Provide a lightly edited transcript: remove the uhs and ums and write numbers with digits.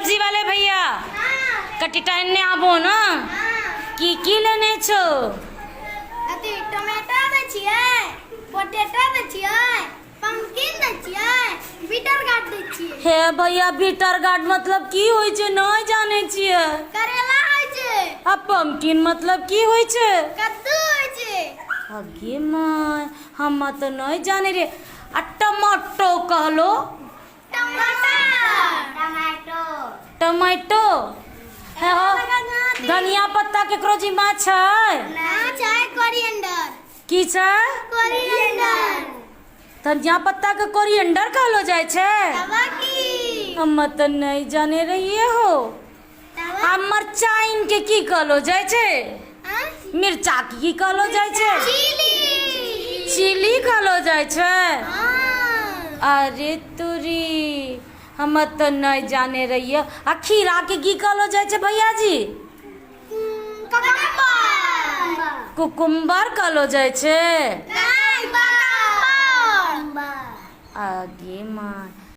सब्जी वाले भैया कटिटा ने आबो ना की लेने छो अति टमाटर दे छियै पोटैटो दे छियै पंपकिन दे छियै बीटर गार्ड दे छियै। हे भैया बीटर गार्ड मतलब की होय छै नहीं जाने छियै। करेला होय छै। आ पंपकिन मतलब की होय छै। कद्दू होय छै। अगे माय हम तो नहीं जाने रे। आ टमाटो कहलो टमाटो टमाटो है हो धनिया पत्ता केकरो जिम्मा छै ना छै कोरिएंडर की छै कोरिएंडर धनिया पत्ता के कोरिएंडर कहलो जाय छै। तवा की हम तो नहीं जाने रहिए हो। तवा आ मरचाइन के की कहलो जाय छै मिर्चा की कहलो जाय छै चिली चिली कहलो जाय छै। हां अरे तुरी हम तो नहीं जाने रहिए। आ खीरा के की कहलो जाय छै भैया जी कुकुम्बर कहलो जाय छै। नहीं बा आगे मां